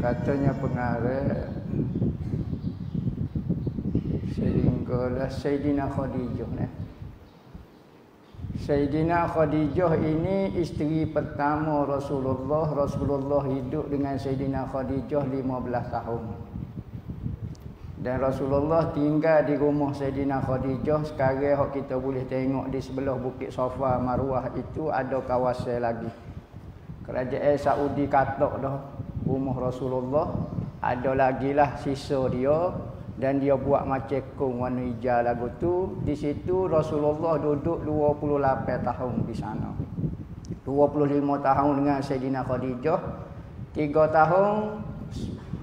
Katanya pengarah sehinggalah Sayyidina Khadijah Sayyidina Khadijah ini isteri pertama Rasulullah. Rasulullah hidup dengan Sayyidina Khadijah 15 tahun. Dan Rasulullah tinggal di rumah Sayyidina Khadijah. Sekarang kita boleh tengok di sebelah Bukit Safa Marwah itu ada kawasan lagi. Kerajaan Saudi katak dah rumah Rasulullah. Ada lagi lah sisa dia. Dan dia buat macam kong warna hijau lagu tu. Di situ Rasulullah duduk 28 tahun di sana. 25 tahun dengan Sayyidina Khadijah. 3 tahun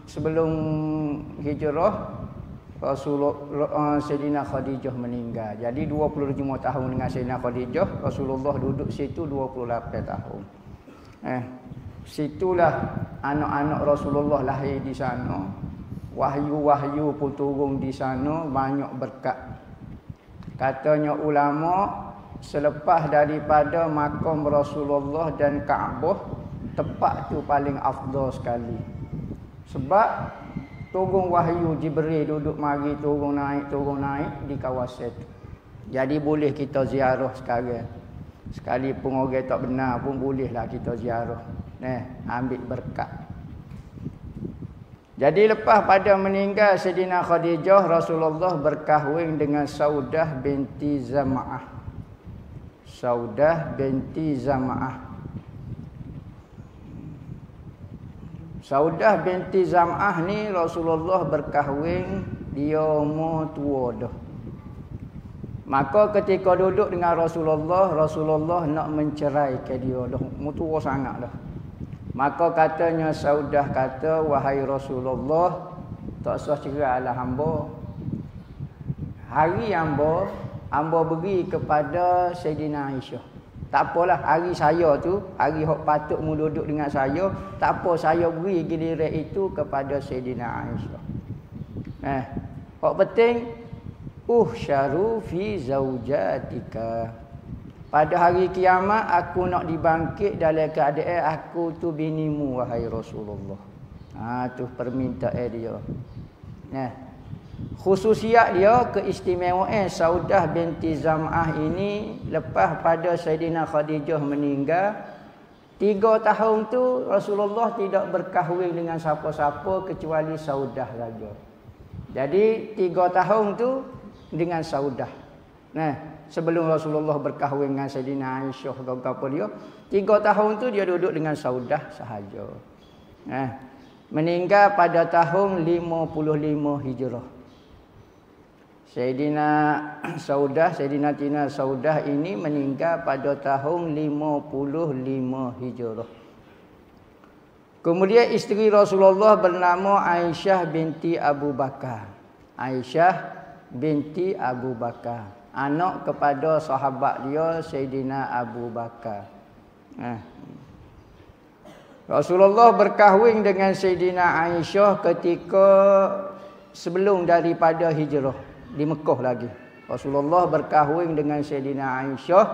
sebelum hijrah Sayyidina Khadijah meninggal. Jadi 25 tahun dengan Sayyidina Khadijah. Rasulullah duduk situ 28 tahun. Situlah anak-anak Rasulullah lahir di sana. Wahyu-wahyu pun turun di sana, banyak berkat. Katanya ulama, selepas daripada makam Rasulullah dan Kaabah, tempat tu paling afdal sekali. Sebab turun wahyu Jibril duduk mari turun naik di kawasan tu. Jadi boleh kita ziarah sekarang. Sekalipun orang tak benar pun bolehlah kita ziarah. Ambil berkat. Jadi lepas pada meninggal Sayyidina Khadijah, Rasulullah berkahwin dengan Saudah binti Zam'ah. Saudah binti Zam'ah. Saudah binti Zam'ah ni Rasulullah berkahwin, dia umur tua dah. Maka ketika duduk dengan Rasulullah nak menceraikan dia dah. Umur tua sangat dah. Maka katanya Saudah kata, wahai Rasulullah, tak usah cerailah hamba. Hari hamba beri kepada Sayyidina Aisyah. Tak apalah, hari saya tu, hari hok patut mu duduk dengan saya, tak apa, saya beri giliran itu kepada Sayyidina Aisyah. Hok penting, syaru fi zaujatika. Pada hari kiamat aku nak dibangkit dalam keadaan aku tu binimu wahai Rasulullah. Tu permintaan dia. Khususiat dia, keistimewaan Saudah binti Zam'ah ini lepas pada Sayyidina Khadijah meninggal, 3 tahun tu Rasulullah tidak berkahwin dengan siapa-siapa kecuali Saudah saja. Jadi 3 tahun tu dengan Saudah. Sebelum Rasulullah berkahwin dengan Sayyidina Aisyah apa dia, 3 tahun tu dia duduk dengan Saudah sahaja. Meninggal pada tahun 55 Hijrah. Sayyidina Tina Saudah ini meninggal pada tahun 55 Hijrah. Kemudian isteri Rasulullah bernama Aisyah binti Abu Bakar. Aisyah binti Abu Bakar, anak kepada sahabat dia Sayyidina Abu Bakar. Rasulullah berkahwin dengan Sayyidina Aisyah ketika sebelum daripada hijrah di Mekah lagi. Rasulullah berkahwin dengan Sayyidina Aisyah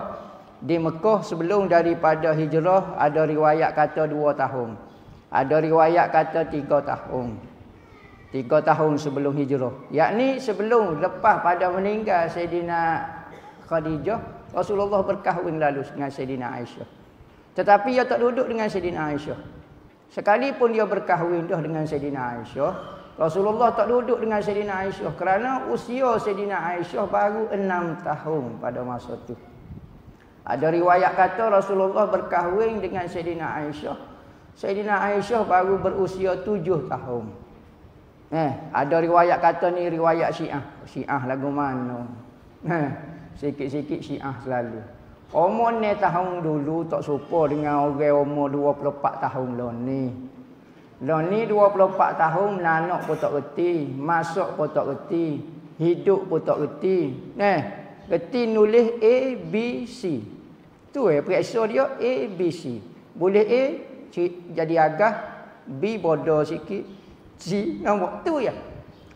di Mekah sebelum daripada hijrah. Ada riwayat kata 2 tahun. Ada riwayat kata 3 tahun. 3 tahun sebelum hijrah. Yakni sebelum lepas pada meninggal Sayyidina Khadijah, Rasulullah berkahwin lalu dengan Sayyidina Aisyah. Tetapi dia tak duduk dengan Sayyidina Aisyah. Sekalipun dia berkahwin dah dengan Sayyidina Aisyah, Rasulullah tak duduk dengan Sayyidina Aisyah kerana usia Sayyidina Aisyah baru 6 tahun pada masa itu. Ada riwayat kata Rasulullah berkahwin dengan Sayyidina Aisyah. Sayyidina Aisyah baru berusia 7 tahun. Ada riwayat kata ni riwayat Syiah. Syiah lagu mana? Sikit-sikit Syiah selalu. Umur ni tahun dulu tak serupa dengan orang umur 24 tahun lah ni. Lah ni 24 tahun anak pun tak reti, masak pun tak reti, hidup pun tak reti. Reti nulis A, B, C. Tu periksa dia A, B, C. Boleh A jadi agak, B bodoh sikit, C nombor tu ya.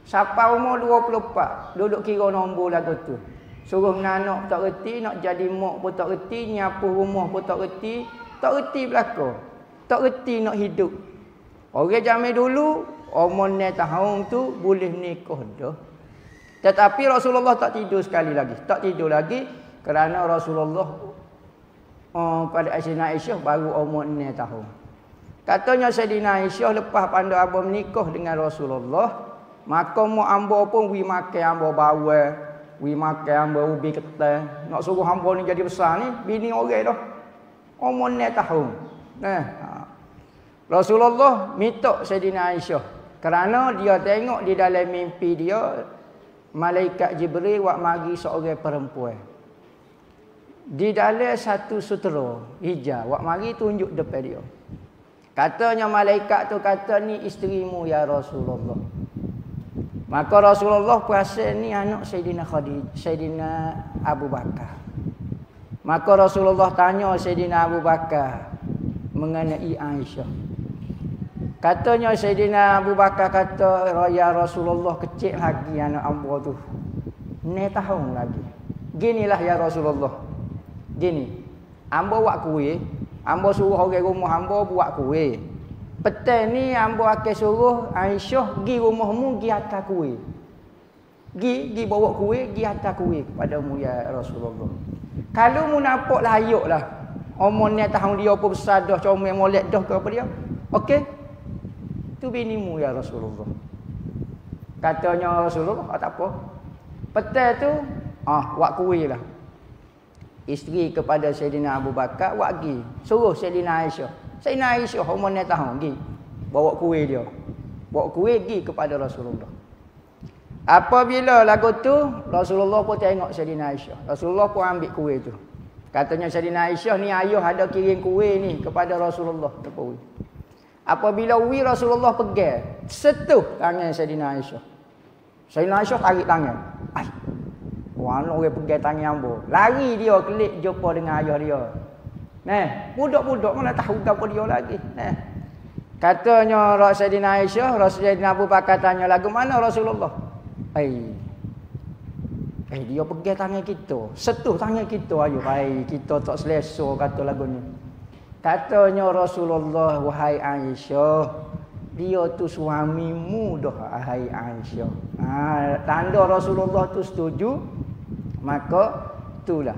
Siapa umur 24 duduk kira nombor lagu tu. Suruh anak tak reti, nak jadi mak pun tak reti, nyapu rumah pun tak reti belaka. Tak reti nak hidup. Orang zaman dulu umur 9 tahun tu boleh nikah dah. Tetapi Rasulullah tak tidur sekali lagi. Tak tidur lagi kerana Rasulullah pada Sayyidina Aisyah baru umur 6 tahun. Katanya Sayyidina Aisyah lepas pandai abang menikah dengan Rasulullah, maka mak hamba pun wi makan hamba bawang, wi makan hamba ubi ketan. Nak suruh hamba ni jadi besar ni, bini orang dah. Umur 6 tahun. Rasulullah minta Sayyidina Aisyah kerana dia tengok di dalam mimpi dia malaikat Jibril wak mari seorang perempuan. Di dalam satu sutera hijau wak mari tunjuk depan dia. Katanya malaikat tu kata ni isterimu ya Rasulullah. Maka Rasulullah perasan ni anak Sayyidina Khadijah, Sayyidina Abu Bakar. Maka Rasulullah tanya Sayyidina Abu Bakar mengenai Aisyah. Katanya Sayyidina Abu Bakar kata, ya Rasulullah kecil lagi anak hamba tu. 9 tahun lagi. Ginilah ya Rasulullah. Gini. Hamba buat kuih. Hamba suruh orang rumah hamba buat kuih. Petang ni hamba akan suruh Aisyah pergi rumahmu pergi atas kuih. Pergi bawa kuih, pergi atas kuih kepadamu ya Rasulullah. Kalau mu nampak layaklah. Umur 9 tahun dia pun besar dah, comel molek dah ke apa dia. Okey. Tu binimu ya Rasulullah. Katanya Rasulullah, tak apa. Petang tu, buat kuih lah. Isteri kepada Sayyidina Abu Bakar, buat pergi. Suruh Sayyidina Aisyah. Sayyidina Aisyah umur 9 tahun, pergi. Bawa kuih dia. Bawa kuih pergi kepada Rasulullah. Apabila lagu tu, Rasulullah pun tengok Sayyidina Aisyah. Rasulullah pun ambil kuih tu. Katanya Sayyidina Aisyah, ni ayah ada kirim kuih ni kepada Rasulullah. Apabila Rasulullah pegang, setuh tangan Sayyidina Aisyah. Sayyidina Aisyah tarik tangan. Ai. Mana orang pegang tangan hamba. Lari dia kelik jumpa dengan ayah dia. Budak-budak mana tahu apa dia lagi. Katanya Sayyidina Aisyah, Sayyidina Abu Bakar tanya lagu mana Rasulullah? Dia pegang tangan kita. Setuh tangan kita ayo. Kita tak selesa kata lagu ni. Katanya Rasulullah, wahai Aisyah, dia tu suamimu dah, wahai Aisyah. Tanda Rasulullah tu setuju, maka itulah.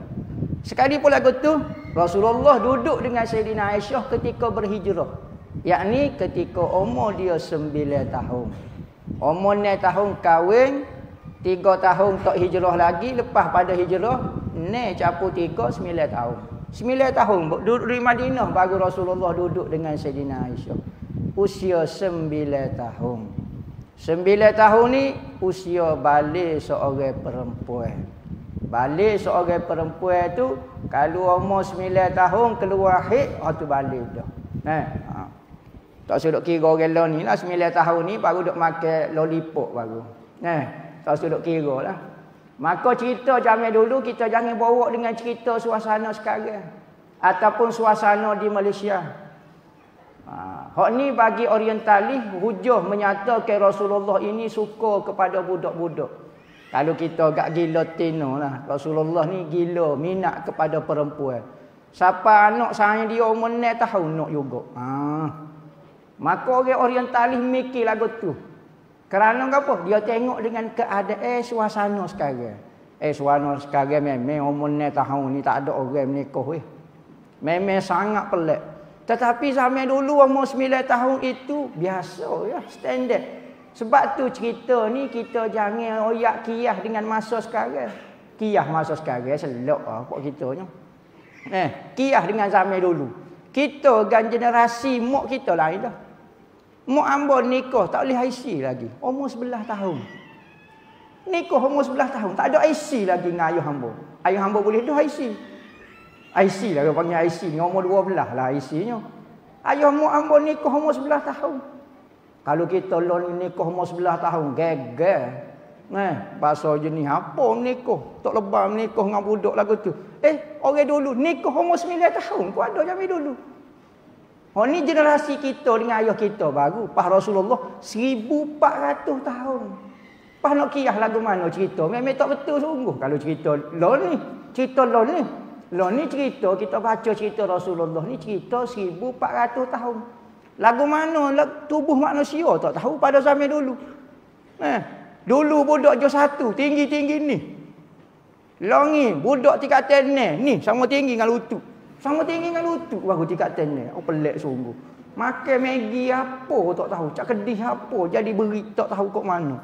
Sekali pula tu, Rasulullah duduk dengan Sayyidina Aisyah ketika berhijrah. Yakni ketika umur dia 9 tahun. Umur 9 tahun kahwin, 3 tahun tak hijrah lagi, lepas pada hijrah, 9 campur 3, 9 tahun. 9 tahun duduk di Madinah baru Rasulullah duduk dengan Sayyidina Aisyah. Usia 9 tahun. 9 tahun ni usia balik seorang perempuan. Balik seorang perempuan tu kalau umur 9 tahun keluar haid, tu balik dah. Tak usah duk kira orang lain ni lah 9 tahun ni baru duk makan lollipop baru. Tak usah duk kira lah. Maka cerita zaman dulu kita jangan bawa dengan cerita suasana sekarang ataupun suasana di Malaysia. Hak ni bagi orientalis hujah menyatakan Rasulullah ini suka kepada budak-budak. Kalau kita agak gila tino lah, Rasulullah ni gila minat kepada perempuan. Siapa anak saya dia umur 9 tahun nak juga. Maka orang orientalis mikir lagu tu. Kerana apa? Dia tengok dengan keadaan suasana sekarang. Suasana sekarang memang umur 9 tahun ni tak ada orang menikah. Memang sangat pelik. Tetapi zaman dulu umur 9 tahun itu biasa ya, standard. Sebab tu cerita ni kita jangan oyak kiyah dengan masa sekarang. Kiyah masa sekarang selok apa kitanya. Kiyah dengan zaman dulu. Kita dengan generasi mak kita lain dah. Mak hamba nikah tak boleh IC lagi. Umur 11 tahun. Nikah umur 11 tahun. Tak ada IC lagi dengan ayah hamba. Ayah hamba boleh dah IC. IC lah, dia panggil IC ni. Umur 12 lah IC-nya. Ayah mak hamba nikah umur 11 tahun. Kalau kita lon nikah umur 11 tahun, geger. Bahasa jenis apa nikah? Tak lebar nikah dengan budak lagu tu. Orang dulu nikah umur 9 tahun. Kau ada zaman dulu. Ni generasi kita dengan ayah kita baru. Pas Rasulullah 1400 tahun. Pas nak kiyah lagu mana cerita. Memang tak betul sungguh. Kalau cerita lon ni. Cerita lon ni. Lon ni cerita, kita baca cerita Rasulullah ni cerita 1400 tahun. Lagu mana tubuh manusia tak tahu pada zaman dulu. Dulu budak je satu, tinggi-tinggi ni. Longi, budak tingkatan ni sama tinggi dengan lutut. Sama tinggi dengan lutut baru tingkatan ni. Oh pelik sungguh. Makan Maggi apa tak tahu, cak kedih apa, jadi beri tak tahu kok mana.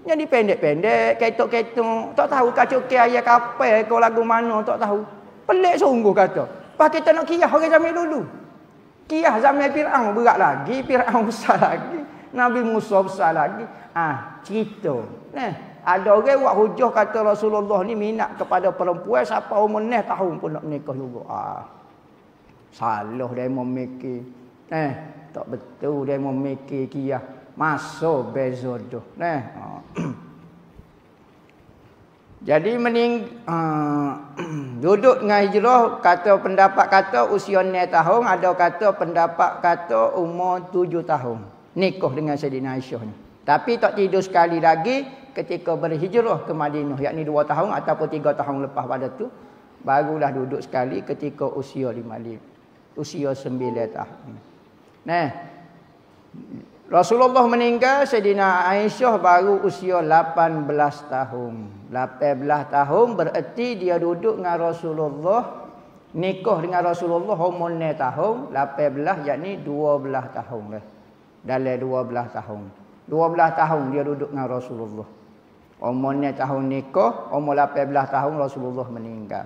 Jadi pendek-pendek, ketok-ketok, tak tahu kacukai ayat kapal kau lagu mana tak tahu. Pelik sungguh kata. Pas kita nak kiyah orang zaman dulu. Kiyah zaman Fir'aun berat lagi, Fir'aun besar lagi, Nabi Musa besar lagi. Cerita. Ada orang buat hujah kata Rasulullah ni minat kepada perempuan siapa umur 9 tahun pun nak nikah juga. Salah dia memikir. Tak betul dia memikir kiyah. Masa beza dah. Jadi duduk dengan hijrah, kata pendapat kata usia 9 tahun, ada kata pendapat kata umur 7 tahun. Nikah dengan Sayyidina Aisyah ni. Tapi tak tidur sekali lagi ketika berhijrah ke Madinah, yakni 2 tahun ataupun 3 tahun lepas pada tu barulah duduk sekali ketika usia 9 tahun. Rasulullah meninggal, Sayyidina Aisyah baru usia 18 tahun. 18 tahun berarti dia duduk dengan Rasulullah, nikah dengan Rasulullah umur 9 tahun, 18 yakni 12 tahun lah. Dalam 12 tahun. 12 tahun dia duduk dengan Rasulullah. Umur 9 tahun nikah, umur 18 tahun Rasulullah meninggal.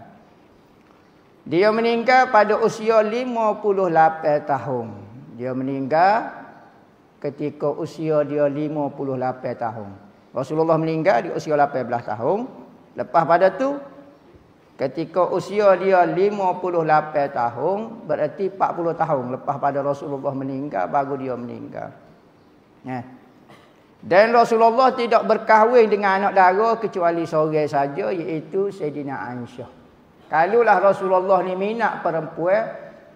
Dia meninggal pada usia 58 tahun. Dia meninggal ketika usia dia 58 tahun. Rasulullah meninggal di usia 18 tahun. Lepas pada tu, ketika usia dia 58 tahun, berarti 40 tahun lepas pada Rasulullah meninggal, baru dia meninggal. Dan Rasulullah tidak berkahwin dengan anak dara kecuali seorang saja, iaitu Sayyidina Aisyah. Kalaulah Rasulullah ni minat perempuan,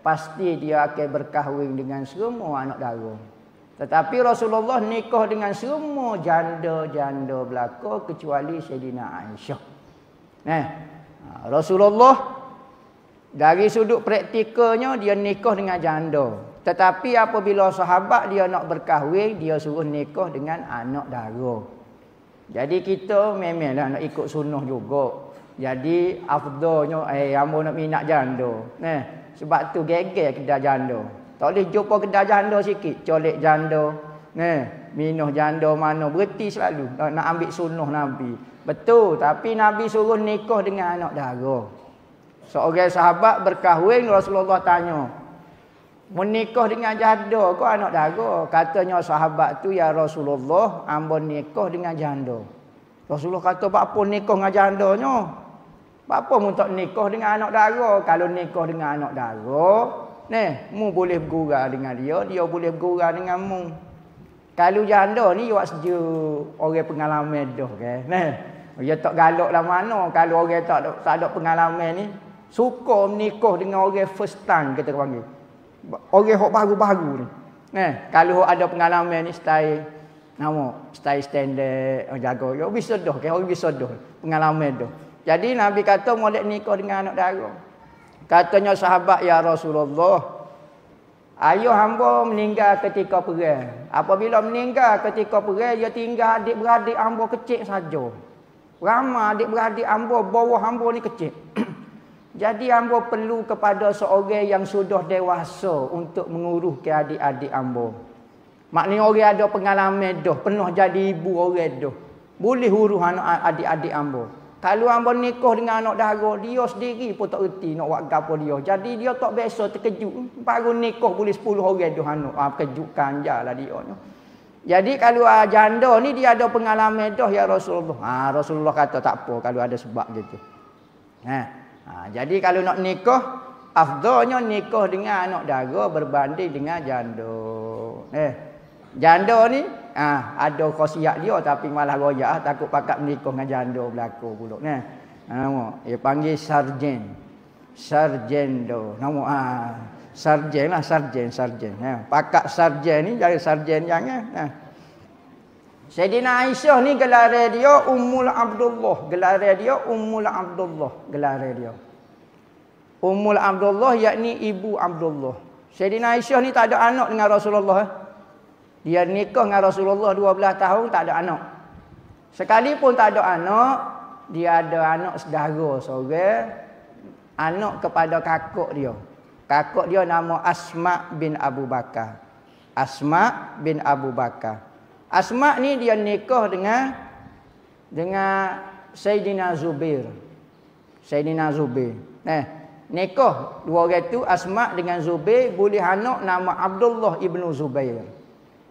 pasti dia akan berkahwin dengan semua anak dara. Tetapi Rasulullah nikah dengan semua janda-janda belaka kecuali Sayyidina Aisyah. Rasulullah dari sudut praktikalnya dia nikah dengan janda. Tetapi apabila sahabat dia nak berkahwin, dia suruh nikah dengan anak dara. Jadi kita memanglah nak ikut sunnah juga. Jadi afdalnya hamba nak minat janda. Sebab tu geger kedai janda. Tak boleh jumpa kedai janda sikit, colek janda. Minuh janda mana berhenti selalu nak ambil sunnah Nabi. Betul, tapi Nabi suruh nikah dengan anak dara. Seorang sahabat berkahwin, Rasulullah tanya, menikah dengan janda ke anak dara? Katanya sahabat tu, ya Rasulullah, hamba nikah dengan janda. Rasulullah kata, apa nikah dengan jandanya? Apa mu tak nikah dengan anak dara? Kalau nikah dengan anak dara, mu boleh bergurau dengan dia, dia boleh bergurau dengan mu. Kalau janda ni awak seja orang pengalaman dah kan. Dia tak galak lah mana kalau orang tak ada pengalaman ni. Suka menikah dengan orang first time kita panggil. Orang hok baru-baru ni. Kalau ada pengalaman ni style standard jaga. Ya bisa dah kan, orang bisa dah pengalaman dah. Jadi Nabi kata molek nikah dengan anak dara. Katanya sahabat, ya Rasulullah, ayah hamba meninggal ketika perang. Apabila meninggal ketika perang, dia tinggal adik-beradik hamba kecil saja. Ramai adik-beradik hamba, bawah hamba ni kecil. Jadi hamba perlu kepada seorang yang sudah dewasa untuk mengurus ke adik-adik hamba. Maknanya orang ada pengalaman dah, pernah jadi ibu orang dah. Boleh urus anak adik-adik hamba. Kalau hamba nikah dengan anak dara, dia sendiri pun tak erti nak buat apa dia. Jadi dia tak biasa, terkejut. Baru nikah boleh 10 orang dah anak. Kejutkan je lah dia. Jadi kalau janda ni dia ada pengalaman dah, ya Rasulullah. Rasulullah kata tak apa kalau ada sebab gitu. Jadi kalau nak nikah, afdalnya nikah dengan anak dara berbanding dengan janda. Janda ni ada khasiat dia tapi malah royak, takut pakak menikah dengan janda berlaku pula. Dia panggil sarjen. Sarjen tu. Nama sarjen lah, sarjen. Pakak sarjen ni jadi sarjen jangan. Sayyidina Aisyah ni gelar dia Ummul Abdullah. Gelar dia Ummul Abdullah. Gelar dia Ummul Abdullah yakni ibu Abdullah. Sayyidina Aisyah ni tak ada anak dengan Rasulullah. Dia nikah dengan Rasulullah 12 tahun tak ada anak. Sekalipun tak ada anak, dia ada anak saudara seorang, anak kepada kakak dia. Kakak dia nama Asma bin Abu Bakar. Asma bin Abu Bakar. Asma ni dia nikah dengan Sayyidina Zubair. Sayyidina Zubair. Nikah dua orang tu Asma dengan Zubair, boleh anak nama Abdullah ibnu Zubair.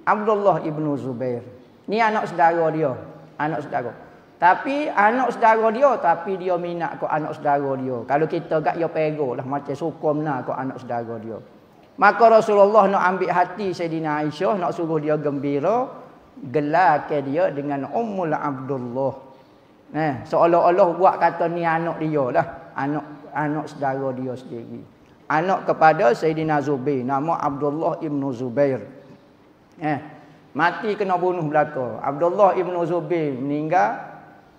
Abdullah ibnu Zubair. Ni anak saudara dia, anak saudara. Tapi anak saudara dia, tapi dia minat kau anak saudara dia. Kalau kita gak dia pegolah macam suka nak kau anak saudara dia. Maka Rasulullah nak ambil hati Sayyidina Aisyah, nak suruh dia gembira, gelar ke dia dengan Ummul Abdullah. Seolah-olah buat kata ni anak dia lah, anak saudara dia sendiri. Anak kepada Sayyidina Zubair, nama Abdullah ibnu Zubair. Mati kena bunuh belaka. Abdullah ibnu Zubair meninggal,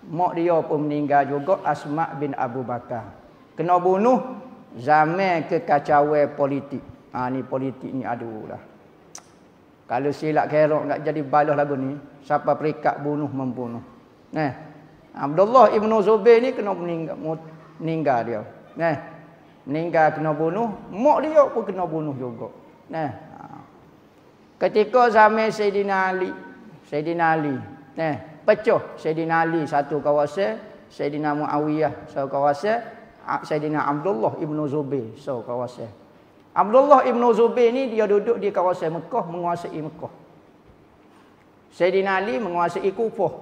mak dia pun meninggal juga, Asma bin Abu Bakar. Kena bunuh zaman kekacauan politik. Ni politik ni aduh lah. Kalau silap kerok nak jadi balas lagu ni, siapa perikat bunuh membunuh. Abdullah ibnu Zubair ni kena meninggal dia. Meninggal kena bunuh, mak dia pun kena bunuh juga. Ketika zaman Sayyidina Ali, pecah Sayyidina Ali satu kawasan, Sayyidina Muawiyah satu kawasan, Sayyidina Abdullah ibnu Zubair satu kawasan. Abdullah ibnu Zubair ni dia duduk di kawasan Mekah, menguasai Mekah. Sayyidina Ali menguasai Kufah.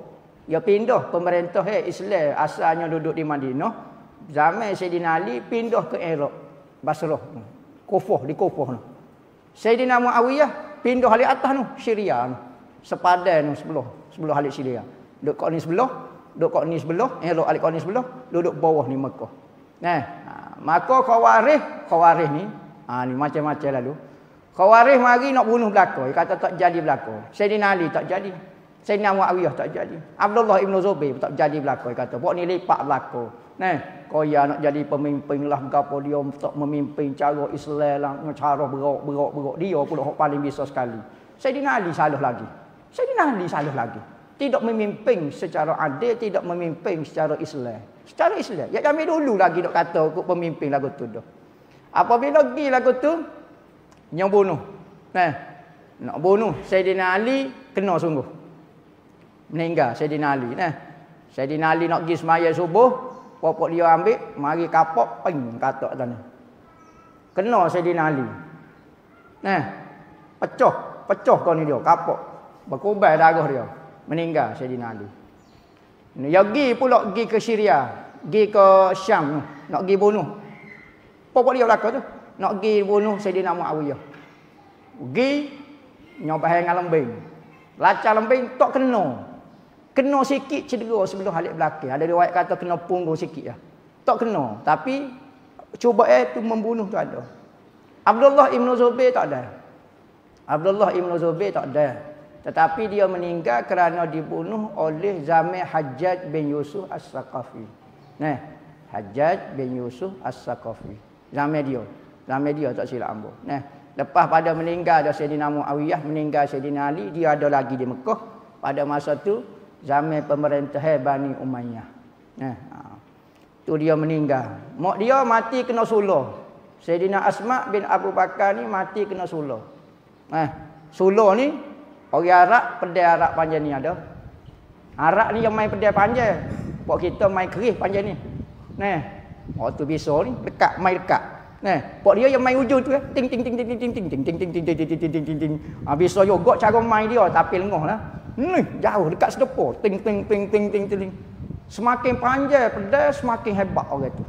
Dia pindah pemerintah Islam asalnya duduk di Madinah. Zaman Sayyidina Ali pindah ke Iraq, Basrah, Kufah, di Kufah. Sayyidina Muawiyah pindah halik atas tu, Syria tu. Sepadan tu sebelah halik Syria. Duduk kat ni sebelah, duduk kat ni sebelah, Iraq halik kat ni sebelah, duduk bawah ni Mekah. Maka Khawarij ni ni macam-macam lalu. Khawarij mari nak bunuh belaka. Dia kata tak jadi belaka. Sayyidina Ali tak jadi. Sayyidina Muawiyah tak jadi. Abdullah ibnu Zubair tak jadi belaka. Dia kata, "Pok ni lipat belaka." Kau ya nak jadi pemimpin lah, gapo dia tak memimpin cara Islam lah, cara berak. Dia pula hak paling bisa sekali. Sayyidina Ali salah lagi. Tidak memimpin secara adil, tidak memimpin secara Islam. Secara Islam. Ya kami dulu lagi nak kata kok pemimpin lagu tu dah. Apabila pergi lagu tu, yang bunuh. Nak bunuh Sayyidina Ali, kena sungguh. Meninggal Sayyidina Ali. Sayyidina Ali nak pergi semaya subuh, popok dia ambil, mari kapok, ping, katak atas ni. Kena Sayyidina Ali. Pecah kau ni dia, kapok. Berkubai darah dia. Meninggal Sayyidina Ali. Dia pergi pula ke Syria, pergi ke Syam, nak pergi bunuh. Popok dia belakang tu, nak pergi bunuh Sayyidina Muawiyah. Pergi nyobah dengan lembing. Lacak lembing tak kena. Kena sikit cedera sebelah halik belakang. Ada riwayat kata kena punggung sikit lah. Tak kena, tapi cuba tu membunuh tu ada. Abdullah ibnu Zubair tak ada. Tetapi dia meninggal kerana dibunuh oleh zaman Hajjaj bin Yusuf As-Saqafi. Hajjaj bin Yusuf As-Saqafi. Zaman dia tak silap ambo. Lepas pada meninggal dah Sayyidina Muawiyah, meninggal Sayyidina Ali, dia ada lagi di Mekah pada masa tu zaman pemerintahan Bani Umayyah. Tu dia meninggal. Mak dia mati kena suluh. Sayyidina Asma bin Abu Bakar ni mati kena suluh. Suluh ni orang Arab, pedai Arab panjang ni ada. Arab ni yang main pedai panjang. Pok kita main kerih panjang ni. Waktu biasa ni main dekat. Pok dia yang main ujung tu ting ting ting ting ting ting ting ting ting ting ting ting ting ting. Biasa juga cara main dia tapi lengah lah. Jauh dekat sedepa, ting ting ting ting ting ting. Semakin panjang pedai semakin hebat orang tu.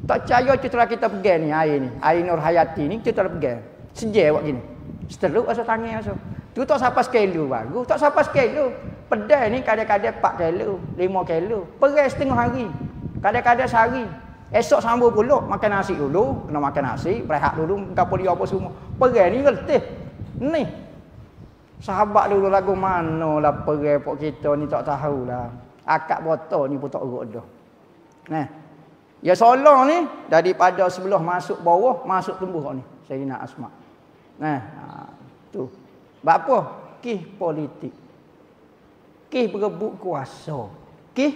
Tak percaya cerita kita pegang ni air ni. Air Nur Hayati ni kita pegang. Sejak buat gini. Seteruk asal tangan asal. Tu tak sampai sekilo baru, tak sampai sekilo. Pedai ni kadang-kadang 4 kilo, 5 kilo. Perai setengah hari. Kadang-kadang sehari. Esok sambung pula makan nasi dulu, kena makan nasi, berehat dulu, gapo dia apa semua. Perai ni letih. Ni. Sahabat dulu lagu manalah perai pok kita ni tak tahulah. Akak botol ni pun tak urut dah. Ya solang ni daripada sebelah masuk bawah, masuk tumbuh ni. Sayyidina Asma. Nah, tu. Sebab apa? Kih politik. Kih berebut kuasa. Kih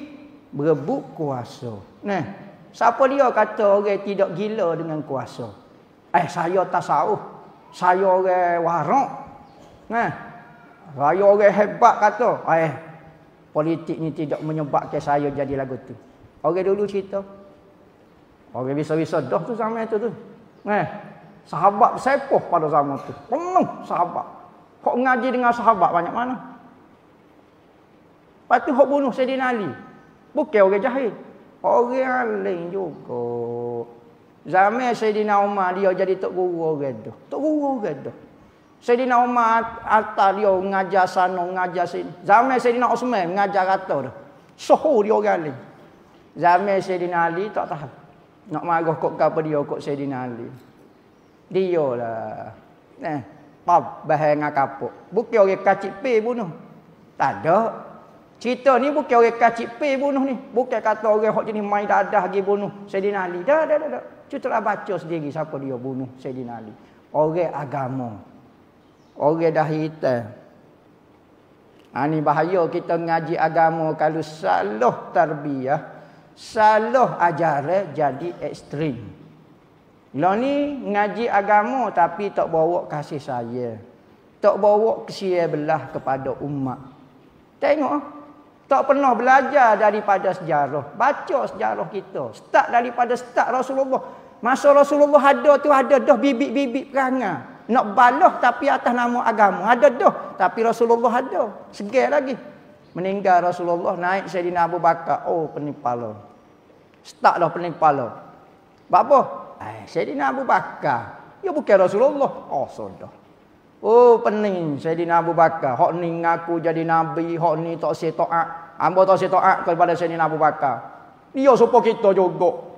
berebut kuasa. Nah, siapa dia kata orang tidak gila dengan kuasa? Saya tasawuf. Saya orang warak. Nah, saya orang hebat kata. Politik ni tidak menyebabkan saya jadi lagu tu. Orang dulu cerita. Orang bisa-bisa dah tu zaman tu. Sahabat bersepoh pada zaman tu. Penuh sahabat. Hok ngaji dengan sahabat banyak mana? Lepas tu hok bunuh Sayyidina Ali. Bukan orang jahil. Orang lain juga. Zaman Sayyidina Umar dia jadi tok guru orang tu. Tok guru orang tu. Sayyidina Umar atas dia mengajar sana, mengajar sini. Zaman Sayyidina Osman mengajar kata dah. Soho dia orang lain. Zaman Sayyidina Ali tak tahu. Nak marah kok apa dia kok Sayyidina Ali. Dia lah. Pap bahang kapok. Bukan orang kacik pe bunuh. Tak ada. Cerita ni bukan orang kacik pe bunuh ni. Bukan kata orang hok jenis main dadah pergi bunuh Sayyidina Ali. Dah. Cutlah baca sendiri siapa dia bunuh Sayyidina Ali. Orang agama. Orang dah hitam. Ni bahaya kita ngaji agama kalau salah tarbiyah, salah ajaran jadi ekstrim. Lah ni ngaji agama tapi tak bawa kasih sayang. Tak bawa kesia belah kepada umat. Tengok, tak pernah belajar daripada sejarah. Baca sejarah kita. Start daripada start Rasulullah. Masa Rasulullah ada tu ada dah bibit-bibit perangai. Nak balah tapi atas nama agama. Ada dah. Tapi Rasulullah ada. Segar lagi. Meninggal Rasulullah. Naik Sayyidina Abu Bakar. Oh, penipala. Start dah penipala. Sebab apa? Sayyidina Abu Bakar. Dia bukan Rasulullah. Oh, sudah. Oh, pening Sayyidina Abu Bakar. Hak ni ngaku jadi Nabi. Hak ni tak say ta'at. Hamba tak say ta'at kepada Sayyidina Abu Bakar. Dia supaya kita juga.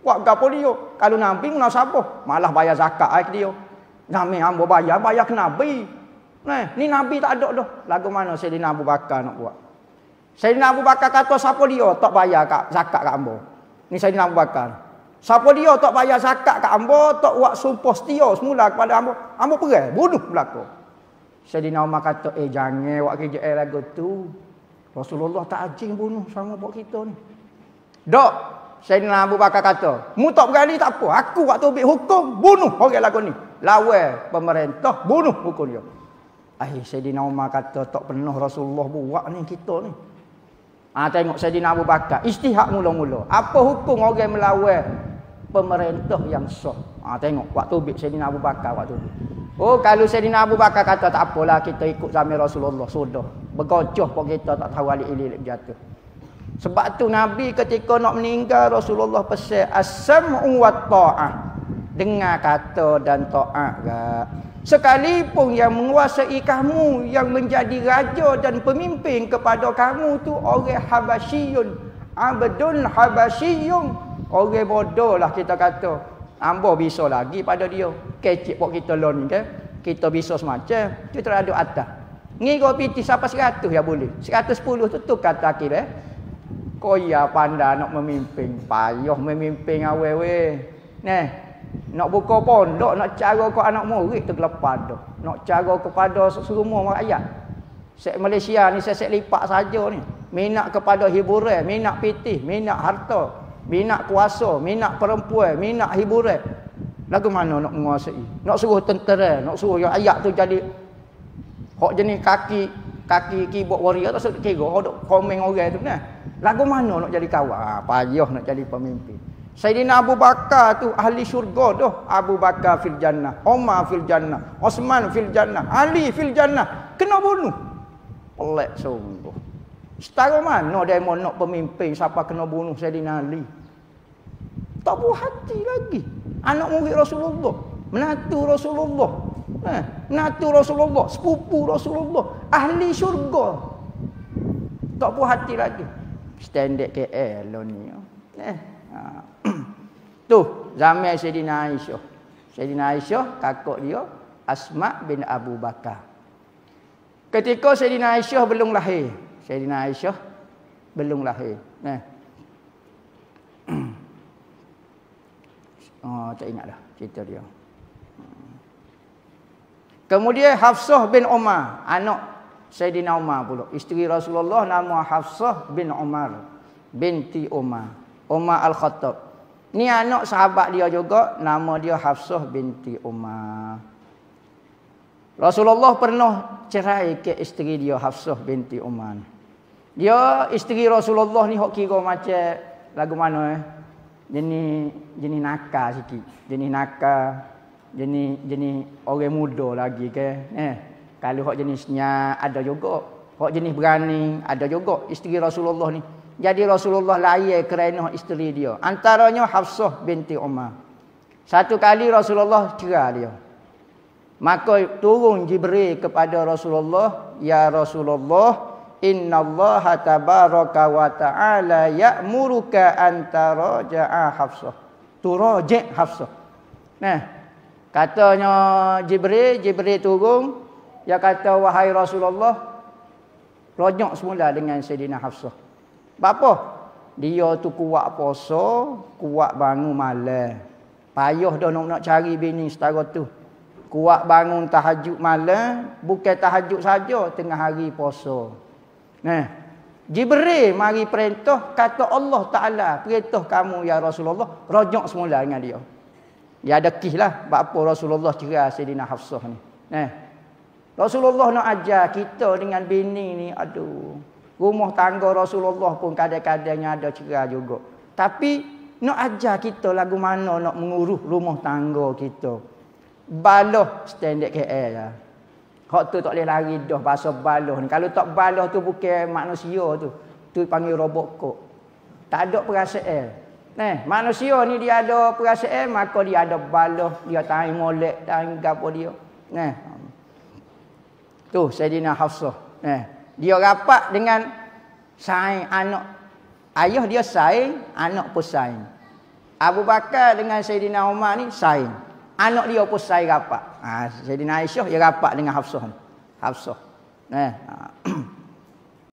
Buat apa dia? Kalau Nabi nak siapa? Malah bayar zakat ke dia. Nabi hamba bayar ke Nabi. Ni Nabi tak ada dah. Lagu mana Sayyidina Abu Bakar nak buat? Sayyidina Abu Bakar kata siapa dia tak bayar zakat kat hamba. Ni Sayyidina Abu Bakar. Siapa dia tak bayar zakat kat hamba, tak buat sumpah setia semula kepada hamba, hamba perang, bunuh belaka. Sayyidina Umar kata, jangan buat kerja lagu tu. Rasulullah tak ajing bunuh sama buat kita ni. Dok. Sayyidina Abu Bakar kata, mu tak berani tak apa. Aku waktu ambil hukum, bunuh orang lagu ni. Lawan pemerintah, bunuh hukum dia. Sayyidina Umar kata, tak pernah Rasulullah buat ni kita ni. Tengok Sayyidina Abu Bakar, istihad mula-mula. Apa hukum orang melawan pemerintah yang sah? Tengok, waktu ambil Sayyidina Abu Bakar waktu tu. Oh, kalau Sayyidina Abu Bakar kata, tak apalah kita ikut zaman Rasulullah. Sudah. Bergocoh pun kita tak tahu alik-ilik jatuh. Sebab tu Nabi ketika nak meninggal Rasulullah pesan as-sam'u wa ta'ah. Dengar kata dan taat. Sekalipun yang menguasai kamu, yang menjadi raja dan pemimpin kepada kamu tu orang Habasyiyun, abdun Habasyiyun, orang bodoh lah kita kata. Ambo bisa lagi pada dia. Kecik pok kita lah ni kan. Kita bisa semacam. Kita ada atas. Ngira piti siapa 100 ya boleh. 110 tu tukar takir Koya pandai nak memimpin. Payah memimpin awewe. Nak buka pondok, nak cara ke anak murid tergelepas dah. Nak cara kepada semua rakyat. Sek Malaysia ni sek lipat saja ni. Minat kepada hiburan, minat pitih, minat harta, minat kuasa, minat perempuan, minat hiburan. Lagu mana nak menguasai? Nak suruh tentera, nak suruh yang ayat tu jadi hok jenis kaki keyboard warrior tak sedek kira hok komen orang tu nah. Lagu mana nak jadi kawan? Payah nak jadi pemimpin. Sayyidina Abu Bakar tu ahli syurga dah. Abu Bakar fil jannah, Umar fil jannah, Osman fil jannah, Ali fil jannah. Kena bunuh. Pelik sungguh. Setara mana demo nak pemimpin siapa kena bunuh Sayyidina Ali? Tak puas hati lagi. Anak murid Rasulullah, menantu Rasulullah. Menantu Rasulullah, sepupu Rasulullah, ahli syurga. Tak puas hati lagi. Standard KL lo ni. Tu zaman Sayyidina Aisyah. Sayyidina Aisyah kakak dia Asma bin Abu Bakar. Ketika Sayyidina Aisyah belum lahir. Sayyidina Aisyah belum lahir. Tak ingat dah cerita dia. Kemudian Hafsah bin Umar, anak Sayyidina Umar pula. Isteri Rasulullah nama Hafsah bin Umar binti Umar. Umar Al-Khattab. Ni anak sahabat dia juga, nama dia Hafsah binti Umar. Rasulullah pernah cerai ke isteri dia Hafsah binti Umar. Dia isteri Rasulullah ni hok kira macam lagu mana jenis nakal sikit. Jenis nakal, jenis orang muda lagi ke. Kalau hok jenisnya ada juga. Hok jenis berani ada juga isteri Rasulullah ni. Jadi Rasulullah layak kerana isteri dia. Antaranya Hafsah binti Umar. Satu kali Rasulullah cerai dia. Maka turun Jibril kepada Rasulullah, "Ya Rasulullah, innallaha tabaraka wa ta'ala ya'muruka an taraja'a Hafsah." Turaja' Hafsah. Katanya Jibril turun, dia kata, "Wahai Rasulullah, rojak semula dengan Sayyidina Hafsah." Apa? Dia tu kuat puasa, kuat bangun malam. Payah dah nak cari bini setara tu. Kuat bangun tahajud malam, bukan tahajud saja, tengah hari puasa. Jibril mari perintah, kata Allah Ta'ala, perintah kamu ya Rasulullah, rojak semula dengan dia. Dia ada kisah apa Rasulullah cerai Sayyidina Hafsah ni. Rasulullah nak ajar kita dengan bini ni, aduh. Rumah tangga Rasulullah pun kadang-kadangnya ada cerai juga. Tapi nak ajar kita lagu mana nak mengurus rumah tangga kita. Baloh standard KL lah. Hak tu tak boleh lari dah bahasa baloh ni. Kalau tak baloh tu bukan manusia tu. Tu panggil robot kok. Tak ada perasaan. Manusia ni dia ada perasaan, maka dia ada baloh, dia tahan molek, tahan gapo dia. Tu Sayyidina Hafsah. Dia rapat dengan saing anak. Ayah dia saing, anak pun saing. Abu Bakar dengan Sayyidina Umar ni saing. Anak dia pun saing rapat. Sayyidina Aisyah dia rapat dengan Hafsah. Hafsah.